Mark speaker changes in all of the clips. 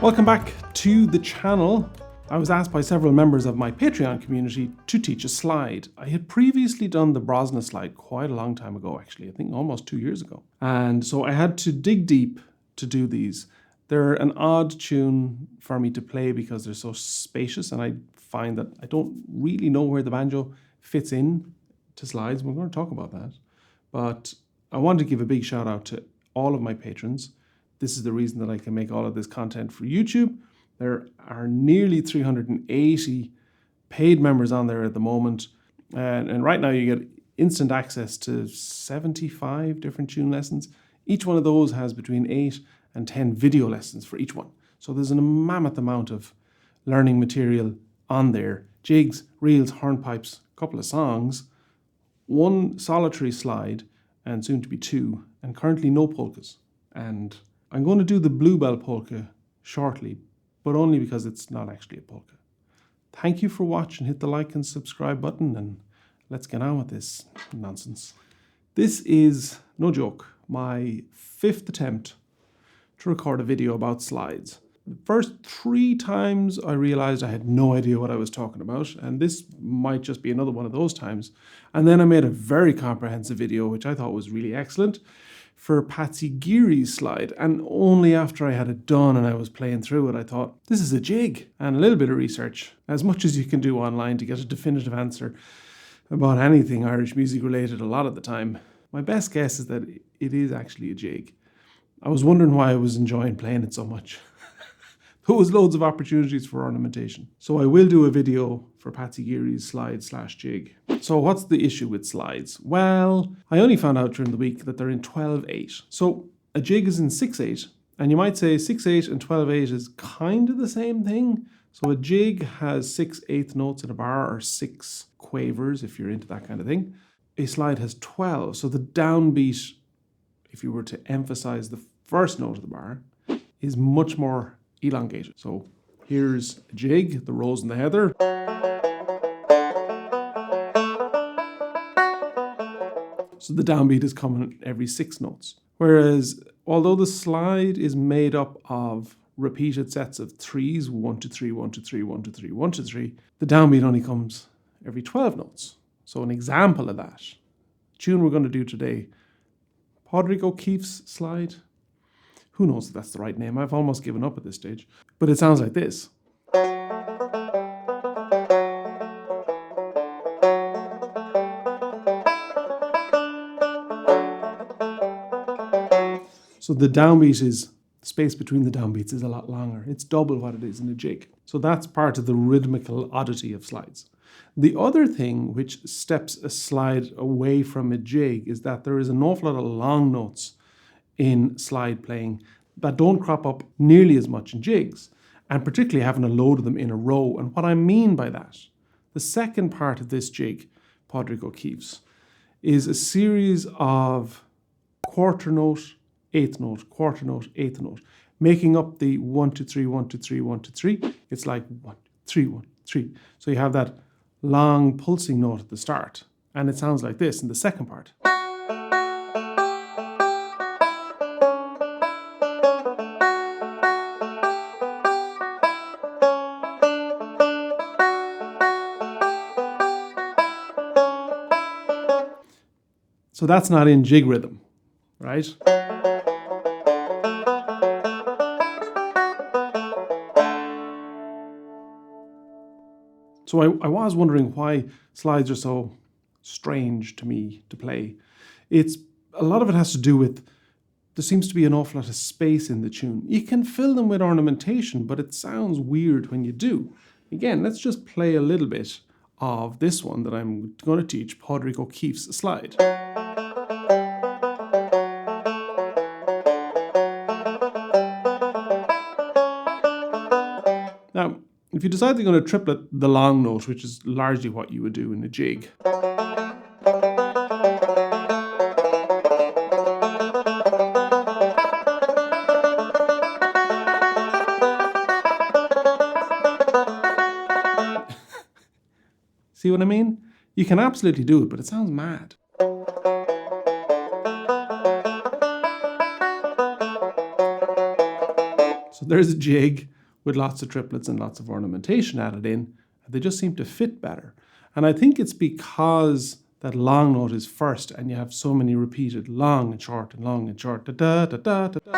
Speaker 1: Welcome back to the channel. I was asked by several members of my Patreon community to teach a slide. I had previously done the Brosna slide quite a long time ago, actually, I think almost 2 years ago. And so I had to dig deep to do these. They're an odd tune for me to play because they're so spacious, and I find that I don't really know where the banjo fits in to slides. We're going to talk about that. But I want to give a big shout out to all of my patrons. This is the reason that I can make all of this content for YouTube. There are nearly 380 paid members on there at the moment. And right now you get instant access to 75 different tune lessons. Each one of those has between 8 and 10 video lessons for each one. So there's a mammoth amount of learning material on there. Jigs, reels, hornpipes, a couple of songs, one solitary slide, and soon to be 2, and currently no polkas. And I'm going to do the Bluebell polka shortly, but only because it's not actually a polka. Thank you for watching. Hit the like and subscribe button, and let's get on with this nonsense. This is, no joke, my 5th attempt to record a video about slides. The first 3 times I realized I had no idea what I was talking about, and this might just be another one of those times. And then I made a very comprehensive video, which I thought was really excellent, for Patsy Geary's slide, and only after I had it done and I was playing through it, I thought, this is a jig, and a little bit of research, as much as you can do online to get a definitive answer about anything Irish music related a lot of the time. My best guess is that it is actually a jig. I was wondering why I was enjoying playing it so much. There was loads of opportunities for ornamentation. So I will do a video for Patsy Geary's slide/jig. So what's the issue with slides? Well, I only found out during the week that they're in 12/8. So a jig is in 6/8, and you might say 6/8 and 12/8 is kind of the same thing. So a jig has 6/8 notes in a bar, or 6 quavers if you're into that kind of thing. A slide has 12. So the downbeat, if you were to emphasize the first note of the bar, is much more elongated. So here's a jig, the rose and the heather. So the downbeat is coming every 6 notes. Whereas, although the slide is made up of repeated sets of 3s, 1 to 3, 1 to 3, 1 to 3, 1 to 3, the downbeat only comes every 12 notes. So an example of that, tune we're going to do today, Padraig O'Keefe's slide. Who knows if that's the right name? I've almost given up at this stage. But it sounds like this. So the downbeat is, the space between the downbeats is a lot longer. It's double what it is in a jig. So that's part of the rhythmical oddity of slides. The other thing which steps a slide away from a jig is that there is an awful lot of long notes in slide playing that don't crop up nearly as much in jigs, and particularly having a load of them in a row. And what I mean by that, the second part of this jig, Padraig O'Keefe's, is a series of quarter note, 8th note, quarter note, 8th note, making up the 1 to 3, 1 to 3, 1 to 3. It's like 1, 3, 1, 3. So you have that long pulsing note at the start, and it sounds like this in the second part. So that's not in jig rhythm, right? So I was wondering why slides are so strange to me to play. A lot of it has to do with, there seems to be an awful lot of space in the tune. You can fill them with ornamentation, but it sounds weird when you do. Again, let's just play a little bit of this one that I'm going to teach, Padraig O'Keefe's slide. Now, if you decide you're going to triplet the long note, which is largely what you would do in a jig, see what I mean? You can absolutely do it, but it sounds mad. So there's a jig with lots of triplets and lots of ornamentation added in. They just seem to fit better. And I think it's because that long note is first and you have so many repeated long and short and long and short. Da, da, da, da, da, da.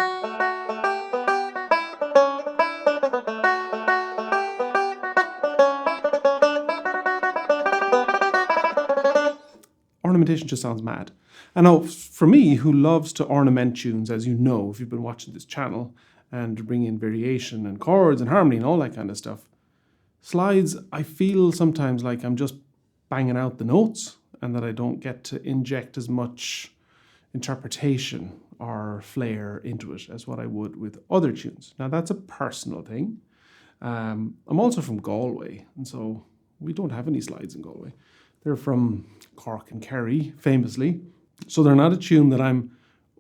Speaker 1: Ornamentation just sounds mad. And now, for me, who loves to ornament tunes, as you know, if you've been watching this channel, and bring in variation and chords and harmony and all that kind of stuff, slides, I feel sometimes like I'm just banging out the notes and that I don't get to inject as much interpretation or flair into it as what I would with other tunes. Now, that's a personal thing. I'm also from Galway, and so we don't have any slides in Galway. They're from Cork and Kerry, famously. So they're not a tune that I'm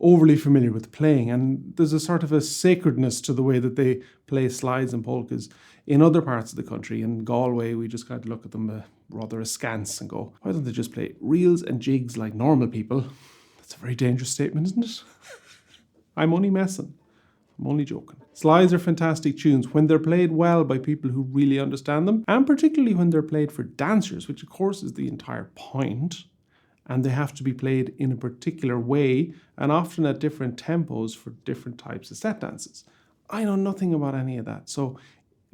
Speaker 1: overly familiar with playing. And there's a sort of a sacredness to the way that they play slides and polkas in other parts of the country. In Galway, we just kind of look at them rather askance and go, why don't they just play reels and jigs like normal people? That's a very dangerous statement, isn't it? I'm only messing. I'm only joking. Slides are fantastic tunes when they're played well by people who really understand them, and particularly when they're played for dancers, which of course is the entire point, and they have to be played in a particular way and often at different tempos for different types of set dances. I know nothing about any of that, so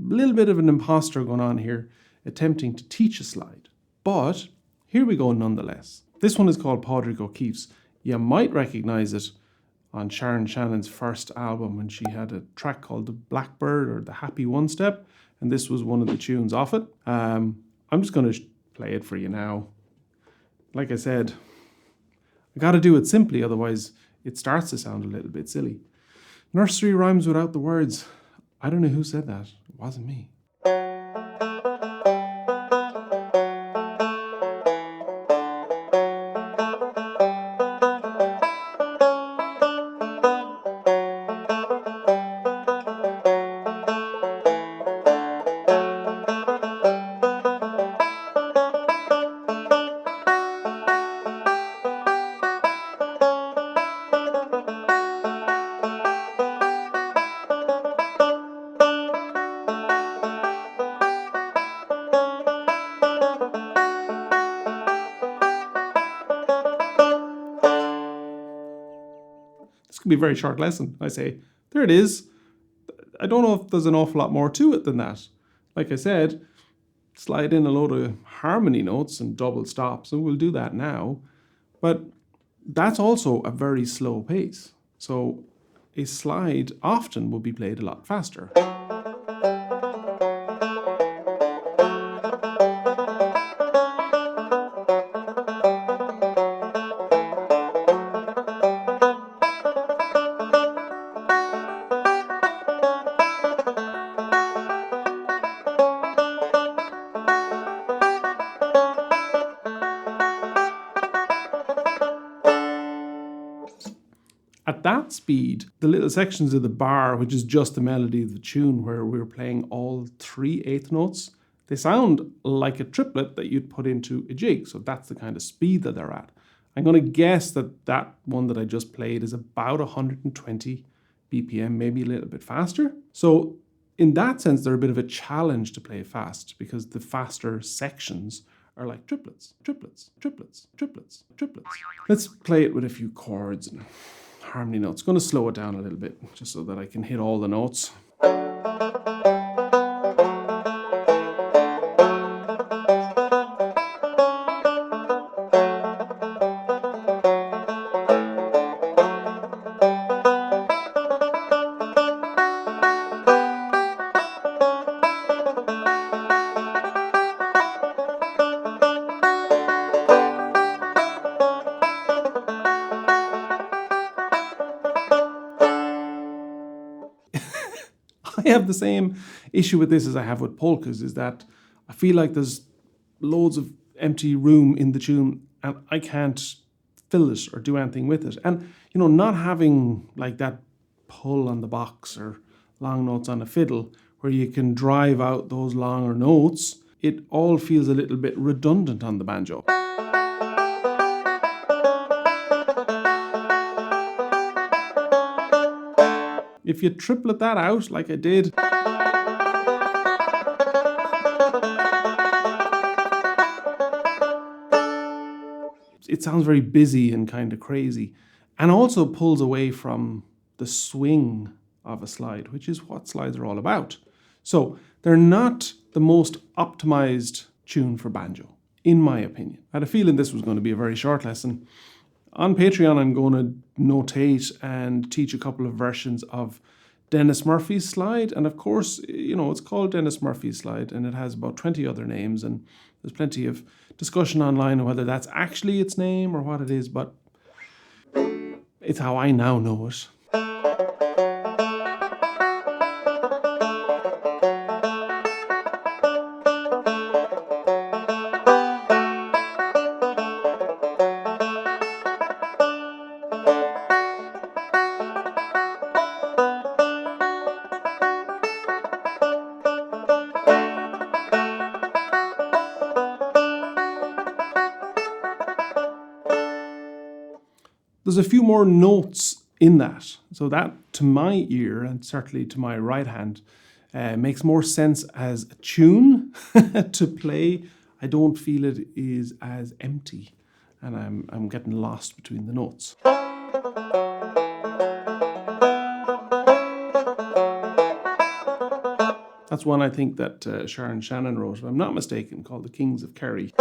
Speaker 1: a little bit of an imposter going on here, attempting to teach a slide. But here we go nonetheless. This one is called Padraig O'Keefe's. You might recognise it on Sharon Shannon's first album when she had a track called The Blackbird or The Happy One Step, and this was one of the tunes off it. I'm just going to play it for you now. Like I said, I got to do it simply, otherwise it starts to sound a little bit silly. Nursery rhymes without the words. I don't know who said that. It wasn't me. This could be a very short lesson. I say, there it is. I don't know if there's an awful lot more to it than that. Like I said, slide in a load of harmony notes and double stops, and we'll do that now. But that's also a very slow pace. So a slide often will be played a lot faster. At that speed, the little sections of the bar, which is just the melody of the tune where we're playing all 3 eighth notes, they sound like a triplet that you'd put into a jig. So that's the kind of speed that they're at. I'm going to guess that that one that I just played is about 120 BPM, maybe a little bit faster. So in that sense, they're a bit of a challenge to play fast because the faster sections are like triplets, triplets, triplets, triplets, triplets. Let's play it with a few chords and harmony notes. Going to slow it down a little bit just so that I can hit all the notes. I have the same issue with this as I have with polkas, is that I feel like there's loads of empty room in the tune and I can't fill it or do anything with it. And, you know, not having like that pull on the box or long notes on a fiddle where you can drive out those longer notes, it all feels a little bit redundant on the banjo. If you triplet that out like I did, it sounds very busy and kind of crazy, and also pulls away from the swing of a slide, which is what slides are all about. So they're not the most optimized tune for banjo, in my opinion. I had a feeling this was going to be a very short lesson. On Patreon, I'm going to notate and teach a couple of versions of Denis Murphy's slide. And of course, it's called Denis Murphy's slide, and it has about 20 other names. And there's plenty of discussion online on whether that's actually its name or what it is, but it's how I now know it. There's a few more notes in that. So that, to my ear, and certainly to my right hand, makes more sense as a tune to play. I don't feel it is as empty, and I'm getting lost between the notes. That's one I think that Sharon Shannon wrote, if I'm not mistaken, called The Kings of Kerry.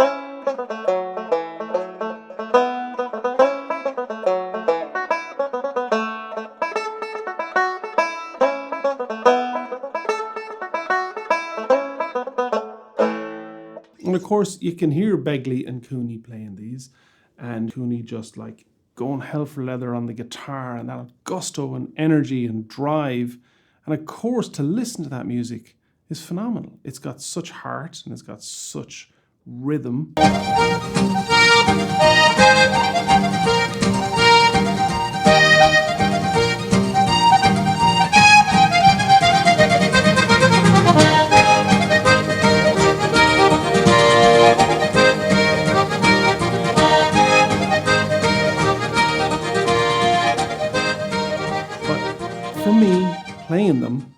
Speaker 1: And of course, you can hear Begley and Cooney playing these, and Cooney just like going hell for leather on the guitar, and that gusto and energy and drive. And of course, to listen to that music is phenomenal. It's got such heart and it's got such rhythm. For me, playing them,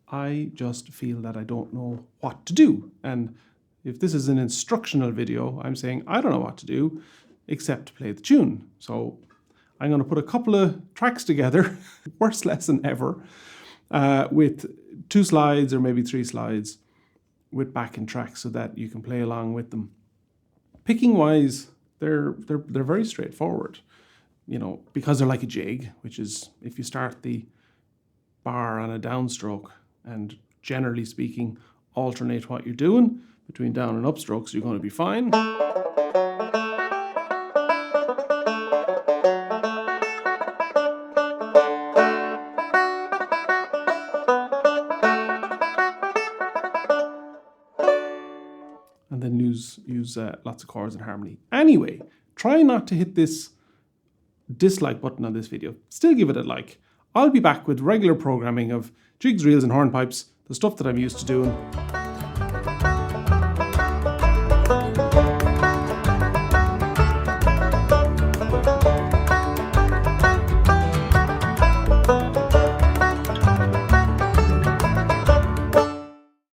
Speaker 1: I just feel that I don't know what to do. And if this is an instructional video, I'm saying I don't know what to do except to play the tune. So I'm going to put a couple of tracks together, worst lesson ever, with 2 slides or maybe 3 slides with backing tracks so that you can play along with them. Picking wise, they're very straightforward, because they're like a jig, which is if you start the bar on a downstroke and generally speaking alternate what you're doing between down and upstrokes, you're going to be fine. And then use lots of chords and harmony. Anyway, try not to hit this dislike button on this video. Still give it a like. I'll be back with regular programming of jigs, reels and hornpipes, the stuff that I'm used to doing.